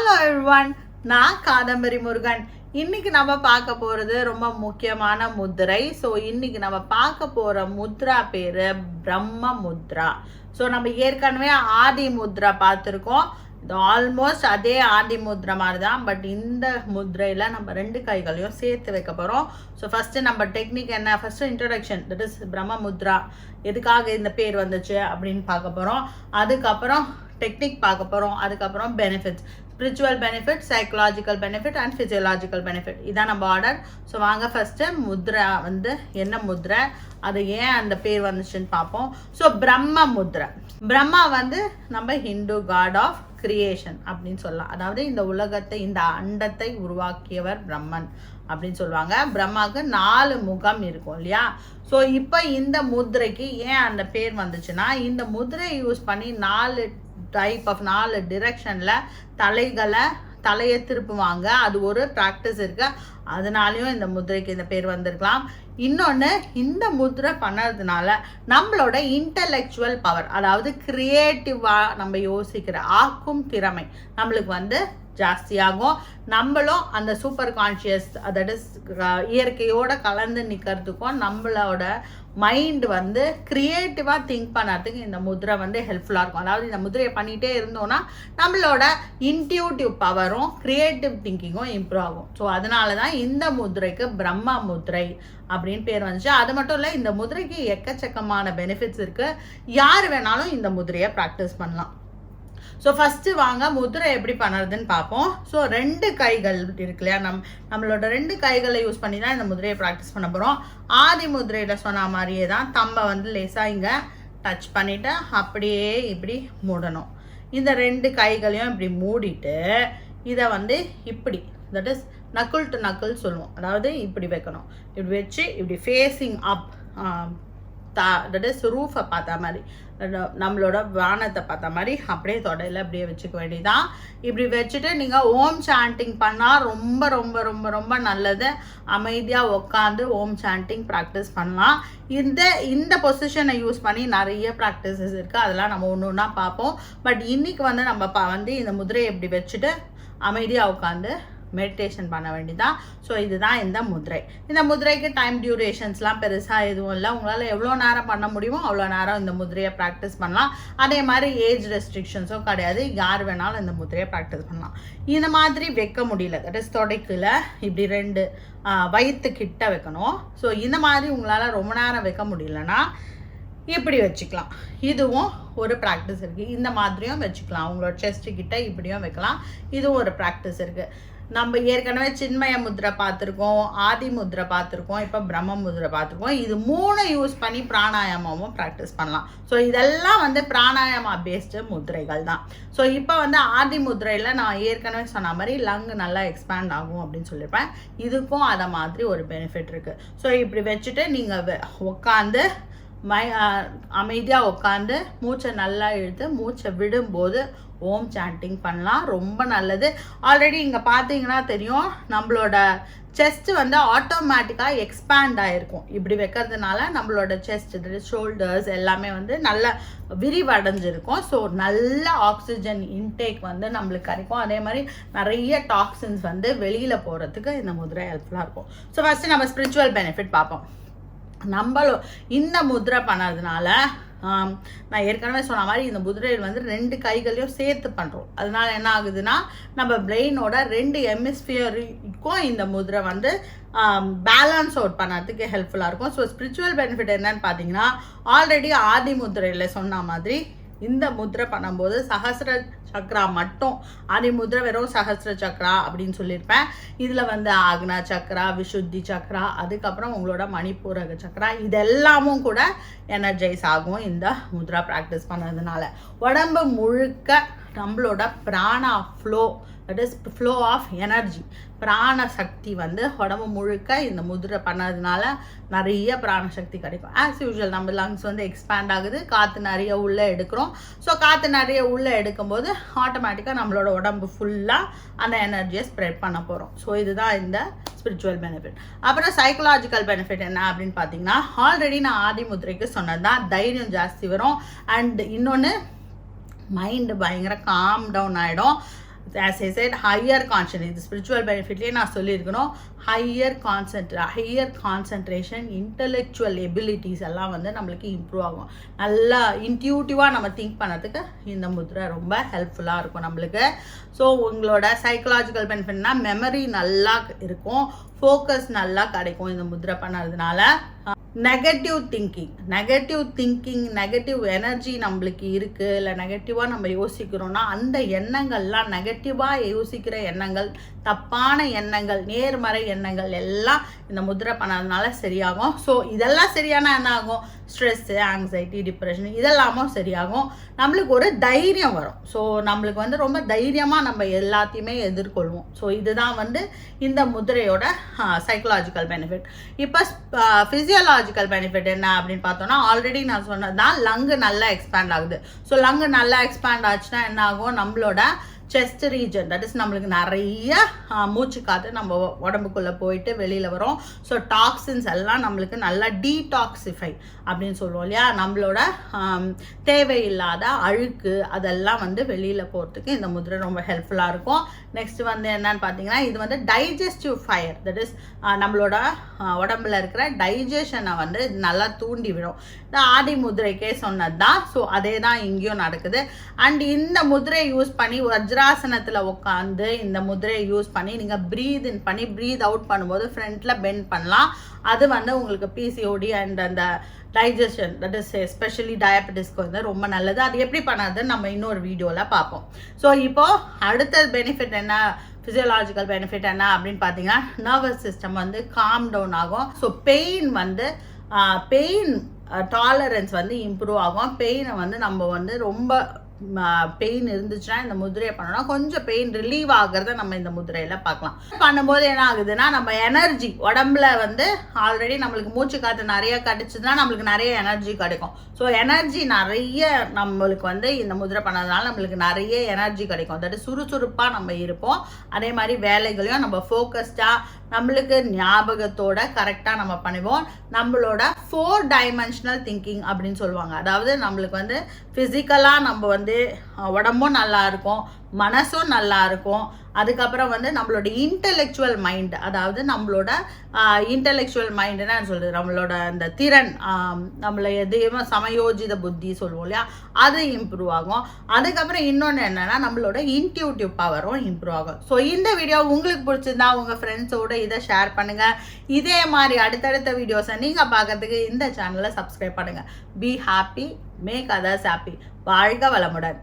Hello everyone, நான் Kadambari Murugan. இன்னைக்கு நம்ம பார்க்க போறது ரொம்ப முக்கியமான முத்ரை. ஸோ இன்னைக்கு நம்ம பார்க்க போற முத்ரா பேரு பிரம்ம முத்ரா. ஸோ நம்ம ஏற்கனவே ஆதி முத்ரா பார்த்துருக்கோம். இது ஆல்மோஸ்ட் அதே ஆதி முத்ரா மாதிரி தான். பட் இந்த முத்ரையில் நம்ம ரெண்டு கைகளையும் சேர்த்து வைக்க போகிறோம். ஸோ ஃபஸ்ட்டு நம்ம டெக்னிக் என்ன, ஃபஸ்ட்டு இன்ட்ரடக்ஷன், தட் இஸ் பிரம்ம முத்ரா எதுக்காக இந்த பேர் வந்துச்சு அப்படின்னு பார்க்க போகிறோம். அதுக்கப்புறம் டெக்னிக் பார்க்க போகிறோம். அதுக்கப்புறம் benefits, spiritual benefit, psychological benefit and physiological benefit. இதான் நம்ம ஆர்டர். ஸோ வாங்க ஃபஸ்ட்டு முத்ரா வந்து என்ன முத்ரை, அது ஏன் அந்த பேர் வந்துச்சுன்னு பார்ப்போம். ஸோ பிரம்ம முத்ரா, பிரம்மா வந்து நம்ம ஹிந்து காட் ஆஃப் கிரியேஷன் அப்படின்னு சொல்லலாம். அதாவது இந்த உலகத்தை, இந்த அண்டத்தை உருவாக்கியவர் பிரம்மன் அப்படின்னு சொல்லுவாங்க. பிரம்மாவுக்கு 4 முகம் இருக்கும் இல்லையா. ஸோ இப்போ இந்த முத்ரைக்கு ஏன் அந்த பேர் வந்துச்சுன்னா, இந்த முத்ரை யூஸ் பண்ணி 4 டைப் ஆஃப் 4 டிரெக்ஷனில் தலையை திருப்புவாங்க. அது ஒரு ப்ராக்டிஸ் இருக்கு. அதனாலையும் இந்த முத்ரைக்கு இந்த பேர் வந்திருக்கலாம். இன்னொன்று, இந்த முத்ரை பண்ணுறதுனால நம்மளோட இன்டலெக்சுவல் பவர், அதாவது கிரியேட்டிவாக நம்ம யோசிக்கிற ஆக்கும் திறமை நம்மளுக்கு வந்து ஜாஸ்தியாகும். நம்மளும் அந்த சூப்பர் கான்ஷியஸ், தட் இஸ் இயற்கையோட கலந்து நிற்கிறதுக்கும் நம்மளோட மைண்ட் வந்து கிரியேட்டிவாக திங்க் பண்ணுறதுக்கு இந்த முத்ரை வந்து ஹெல்ப்ஃபுல்லாக இருக்கும். அதாவது இந்த முத்ரையை பண்ணிகிட்டே இருந்தோன்னா நம்மளோட இன்ட்யூட்டிவ் பவரும் கிரியேட்டிவ் திங்கிங்கும் இம்ப்ரூவ் ஆகும். ஸோ அதனால தான் இந்த முத்ரைக்கு பிரம்ம முத்ரை அப்படின்னு பேர் வந்துச்சு. அது மட்டும் இல்லை, இந்த முத்ரைக்கு எக்கச்சக்கமான பெனிஃபிட்ஸ் இருக்குது. யார் வேணாலும் இந்த முத்ரையை ப்ராக்டிஸ் பண்ணலாம். ஸோ ஃபஸ்ட்டு வாங்க முத்ரை எப்படி பண்ணுறதுன்னு பார்ப்போம். ஸோ 2 கைகள் இருக்கு இல்லையா, நம்மளோட 2 கைகளை யூஸ் பண்ணி தான் இந்த முத்ரையை ப்ராக்டிஸ் பண்ண போகிறோம். ஆதி முத்ரையில் சொன்ன மாதிரியே தான் தம்பை வந்து லேசாக இங்கே டச் பண்ணிவிட்டு அப்படியே இப்படி மூடணும். இந்த 2 கைகளையும் இப்படி மூடிட்டு இதை வந்து இப்படி, தட் இஸ் நக்குள் டு நக்குள் சொல்லுவோம். அதாவது இப்படி வைக்கணும். இப்படி வச்சு இப்படி ஃபேஸிங் அப், தட் இஸ் ரூஃபை பார்த்தா மாதிரி, நம்மளோட வானத்தை பார்த்த மாதிரி அப்படியே தொடையில் அப்படியே வச்சுக்க வேண்டியதான். இப்படி வச்சுட்டு நீங்கள் ஓம் சாண்டிங் பண்ணால் ரொம்ப ரொம்ப ரொம்ப ரொம்ப நல்லது. அமைதியாக உட்காந்து ஓம் சாண்டிங் ப்ராக்டிஸ் பண்ணலாம். இந்த பொசிஷனை யூஸ் பண்ணி நிறைய ப்ராக்டிசஸ் இருக்குது. அதெல்லாம் நம்ம ஒன்று ஒன்றா பார்ப்போம். பட் இன்றைக்கி வந்து நம்ம வந்து இந்த முதிரையை இப்படி வச்சுட்டு அமைதியாக உட்காந்து மெடிடேஷன் பண்ண வேண்டியதான். ஸோ இதுதான் இந்த முத்ரை. இந்த முத்ரைக்கு டைம் டியூரேஷன்ஸ்லாம் பெருசாக எதுவும் இல்லை. உங்களால் எவ்வளோ நேரம் பண்ண முடியுமோ அவ்வளோ நேரம் இந்த முத்ரையை ப்ராக்டிஸ் பண்ணலாம். அதே மாதிரி ஏஜ் ரெஸ்ட்ரிக்ஷன்ஸும் கிடையாது. யார் வேணாலும் இந்த முத்ரையை ப்ராக்டிஸ் பண்ணலாம். இந்த மாதிரி வைக்க முடியல, தட் இஸ் தொடைக்குள்ள இப்படி 2 வயிற்றுக்கிட்ட வைக்கணும். ஸோ இந்த மாதிரி உங்களால் ரொம்ப நேரம் வைக்க முடியலன்னா இப்படி வச்சுக்கலாம். இதுவும் ஒரு ப்ராக்டிஸ் இருக்குது. இந்த மாதிரியும் வச்சுக்கலாம். உங்களோட செஸ்ட்டுக்கிட்ட இப்படியும் வைக்கலாம். இதுவும் ஒரு ப்ராக்டிஸ் இருக்குது. நம்ம ஏற்கனவே சின்மய முத்ரை பார்த்துருக்கோம், ஆதி முத்ரை பார்த்துருக்கோம், இப்போ பிரம்ம முத்ரை பார்த்துருக்கோம். இது 3 யூஸ் பண்ணி பிராணாயாமமும் ப்ராக்டிஸ் பண்ணலாம். ஸோ இதெல்லாம் வந்து பிராணாயாமா பேஸ்டு முத்ரைகள் தான். ஸோ இப்போ வந்து ஆதி முத்ரையில் நான் ஏற்கனவே சொன்ன மாதிரி லங் நல்லா எக்ஸ்பேண்ட் ஆகும் அப்படின்னு சொல்லியிருப்பேன். இதுக்கும் அதை மாதிரி ஒரு பெனிஃபிட் இருக்குது. ஸோ இப்படி வச்சுட்டு நீங்கள் உட்காந்து அமைதியாக உட்காந்து மூச்சை நல்லா இழுத்து மூச்சை விடும்போது ஓம் சாண்டிங் பண்ணலாம். ரொம்ப நல்லது. ஆல்ரெடி இங்கே பார்த்தீங்கன்னா தெரியும், நம்மளோட செஸ்ட் வந்து ஆட்டோமேட்டிக்காக எக்ஸ்பேண்ட் ஆகிருக்கும். இப்படி வைக்கிறதுனால நம்மளோட செஸ்ட், ஷோல்டர்ஸ் எல்லாமே வந்து நல்லா விரிவடைஞ்சிருக்கும். ஸோ நல்ல ஆக்சிஜன் இன்டேக் வந்து நம்மளுக்கு கிடைக்கும். அதே மாதிரி நிறைய டாக்ஸின்ஸ் வந்து வெளியில் போகிறதுக்கு இந்த முத்ரை ஹெல்ப்ஃபுல்லாக இருக்கும். ஸோ ஃபஸ்ட்டு நம்ம ஸ்பிரிச்சுவல் பெனிஃபிட் பார்ப்போம். நம்மளும் இந்த முத்ரை பண்ணதுனால, நான் ஏற்கனவே சொன்ன மாதிரி இந்த முத்ரையில் வந்து 2 கைகளையும் சேர்த்து பண்ணுறோம். அதனால என்ன ஆகுதுன்னா, நம்ம பிரெயினோட 2 ஹெமிஸ்பியருக்கும் இந்த முத்ரை வந்து பேலன்ஸ் அவுட் பண்ணறதுக்கு ஹெல்ப்ஃபுல்லாக இருக்கும். ஸோ ஸ்பிரிச்சுவல் பெனிஃபிட் என்னன்னு பார்த்தீங்கன்னா, ஆல்ரெடி ஆதி முத்ரையில் சொன்ன மாதிரி இந்த முத்ரை பண்ணும்போது சஹஸ்ர சக்ரா மட்டும், ஆதி முத்ரை வெறும் சஹஸ்ர சக்ரா அப்படின்னு சொல்லியிருப்பேன். இதில் வந்து ஆக்னா சக்ரா, விஷுத்தி சக்ரா, அதுக்கப்புறம் உங்களோட மணிப்பூரக சக்ரா, இதெல்லாமும் கூட எனர்ஜைஸ் ஆகும் இந்த முத்ரா ப்ராக்டிஸ் பண்ணுறதுனால. உடம்பு முழுக்க நம்மளோட prana flow, that is flow of energy, prana சக்தி வந்து உடம்பு முழுக்க இந்த முத்ரை பண்ணதுனால நிறைய பிராண சக்தி கிடைக்கும். ஆஸ் யூஷுவல் நம்ம லங்ஸ் வந்து எக்ஸ்பேண்ட் ஆகுது, காற்று நிறைய உள்ளே எடுக்கிறோம். ஸோ காற்று நிறைய உள்ளே எடுக்கும்போது ஆட்டோமேட்டிக்காக நம்மளோட உடம்பு ஃபுல்லாக அந்த எனர்ஜியை ஸ்ப்ரெட் பண்ண போகிறோம். ஸோ இதுதான் இந்த ஸ்பிரிச்சுவல் பெனிஃபிட். அப்புறம் சைக்கலாஜிக்கல் பெனிஃபிட் என்ன அப்படின்னு பார்த்தீங்கன்னா, ஆல்ரெடி நான் ஆதி முத்ரைக்கு சொன்னது தான், தைரியம் ஜாஸ்தி வரும். அண்ட் இன்னொன்று, மைண்டு பயங்கர காம் டவுன் ஆகிடும். as I said, higher concentration. இது ஸ்பிரிச்சுவல் பெனிஃபிட்லேயே நான் சொல்லியிருக்கணும். ஹையர் கான்சன்ட்ரேஷன், இன்டெலெக்சுவல் எபிலிட்டிஸ் எல்லாம் வந்து நம்மளுக்கு இம்ப்ரூவ் ஆகும். நல்லா இன்ட்யூட்டிவாக நம்ம திங்க் பண்ணுறதுக்கு இந்த முத்ரை ரொம்ப ஹெல்ப்ஃபுல்லாக இருக்கும் நம்மளுக்கு. ஸோ உங்களோட சைக்கலாஜிக்கல் பெனிஃபிட்னா மெமரி நல்லா இருக்கும், ஃபோக்கஸ் நல்லா கிடைக்கும் இந்த முத்ரை பண்ணுறதுனால. நெகட்டிவ் திங்கிங், நெகட்டிவ் எனர்ஜி நம்மளுக்கு இருக்குது, இல்லை நெகட்டிவாக நம்ம யோசிக்கிறோன்னா அந்த எண்ணங்கள்லாம், நெகட்டிவாக யோசிக்கிற எண்ணங்கள், தப்பான எண்ணங்கள், நேர்மறை எண்ணங்கள் எல்லாம் இந்த முத்ரை பண்ணதுனால சரியாகும். ஸோ இதெல்லாம் சரியான என்ன ஆகும், ஸ்ட்ரெஸ்ஸு, ஆங்ஸைட்டி, டிப்ரெஷன் இதெல்லாமும் சரியாகும். நம்மளுக்கு ஒரு தைரியம் வரும். ஸோ நம்மளுக்கு வந்து ரொம்ப தைரியமாக நம்ம எல்லாத்தையுமே எதிர்கொள்வோம். ஸோ இதுதான் வந்து இந்த முத்ரையோட சைக்கலாஜிக்கல் பெனிஃபிட். இப்போ ஃபிசியோலாஜிக்கல் பெனிஃபிட் என்ன அப்படின்னு பார்த்தோன்னா, ஆல்ரெடி நான் சொன்னது தான், லங்கு நல்லா எக்ஸ்பேண்ட் ஆகுது. ஸோ லங்கு நல்லா எக்ஸ்பேண்ட் ஆச்சுன்னா என்ன ஆகும், நம்மளோட செஸ்ட் ரீஜன், தட் இஸ் நம்மளுக்கு நிறைய மூச்சு காற்று நம்ம உடம்புக்குள்ளே போயிட்டு வெளியில் வரும். ஸோ டாக்ஸின்ஸ் எல்லாம் நம்மளுக்கு நல்லா டீடாக்சிஃபை அப்படின்னு சொல்லுவோம் இல்லையா, நம்மளோட தேவையில்லாத அழுக்கு அதெல்லாம் வந்து வெளியில் போகிறதுக்கு இந்த முத்ரை ரொம்ப ஹெல்ப்ஃபுல்லாக இருக்கும். நெக்ஸ்ட் வந்து என்னன்னு பார்த்தீங்கன்னா, இது வந்து டைஜஸ்டிவ் ஃபயர், தட் இஸ் நம்மளோட உடம்புல இருக்கிற டைஜஷனை வந்து நல்லா தூண்டி விடும். இந்த ஆதி முத்ரைக்கே சொன்னது தான். ஸோ அதே தான் இங்கேயும் நடக்குது. அண்ட் இந்த முத்ரையை யூஸ் பண்ணி வஜ்ராசனத்தில் உட்காந்து இந்த முத்ரையை யூஸ் பண்ணி நீங்கள் ப்ரீத் இன் பண்ணி ப்ரீத் அவுட் பண்ணும்போது ஃப்ரண்ட்டில் பெண்ட் பண்ணலாம். அது வந்து உங்களுக்கு பிசிஓடி அண்ட் அந்த டைஜஷன், தட் இஸ் எஸ்பெஷலி டயபெட்டிஸ்க்கு வந்து ரொம்ப நல்லது. அது எப்படி பண்ணாதுன்னு நம்ம இன்னொரு வீடியோவில் பார்ப்போம். ஸோ இப்போது அடுத்த பெனிஃபிட் என்ன, ஃபிசியோலாஜிக்கல் பெனிஃபிட் என்ன அப்படின்னு பார்த்தீங்கன்னா, நர்வஸ் சிஸ்டம் வந்து காம் டவுன் ஆகும். ஸோ பெயின் டாலரன்ஸ் வந்து இம்ப்ரூவ் ஆகும். பெயினை வந்து நம்ம வந்து ரொம்ப பெயின் இருந்துச்சுன்னா இந்த முத்ரையை பண்ணோம்னா கொஞ்சம் பெயின் ரிலீவ் ஆகிறத நம்ம இந்த முத்ரையில் பார்க்கலாம். பண்ணும்போது என்ன ஆகுதுன்னா, நம்ம எனர்ஜி உடம்புல வந்து ஆல்ரெடி நம்மளுக்கு மூச்சு காற்று நிறைய கிடைச்சதுன்னா நம்மளுக்கு நிறைய எனர்ஜி கிடைக்கும். ஸோ எனர்ஜி நிறைய நம்மளுக்கு வந்து இந்த முத்ரை பண்ணதுனால நம்மளுக்கு நிறைய எனர்ஜி கிடைக்கும். அதாவது சுறுசுறுப்பாக நம்ம இருப்போம். அதே மாதிரி வேலைகளையும் நம்ம ஃபோக்கஸ்டாக, நம்மளுக்கு ஞாபகத்தோட கரெக்டாக நம்ம பண்ணுவோம். நம்மளோட 4 டைமென்ஷனல் திங்கிங் அப்படின்னு சொல்லுவாங்க. அதாவது நம்மளுக்கு வந்து ஃபிசிக்கலாக நம்ம வந்து உடம்பும் நல்லா இருக்கும், மனசும் நல்லா இருக்கும். அதுக்கப்புறம் வந்து நம்மளோட இன்டெலெக்சுவல் மைண்ட், அதாவது நம்மளோட இன்டெலெக்சுவல் மைண்டுன்னு சொல்கிறது, நம்மளோட அந்த திறன், நம்மளை எதையுமே சமயோஜித புத்தி சொல்லுவோம் இல்லையா, அது இம்ப்ரூவ் ஆகும். அதுக்கப்புறம் இன்னொன்று என்னென்னா, நம்மளோட இன்ட்யூட்டிவ் பவரும் இம்ப்ரூவ் ஆகும். ஸோ இந்த வீடியோ உங்களுக்கு பிடிச்சிருந்தா உங்கள் ஃப்ரெண்ட்ஸோடு இதை ஷேர் பண்ணுங்கள். இதே மாதிரி அடுத்தடுத்த வீடியோஸை நீங்கள் பார்க்கறதுக்கு இந்த சேனலை சப்ஸ்கிரைப் பண்ணுங்கள். Be happy, make others happy. வாழ்க வளமுடன்.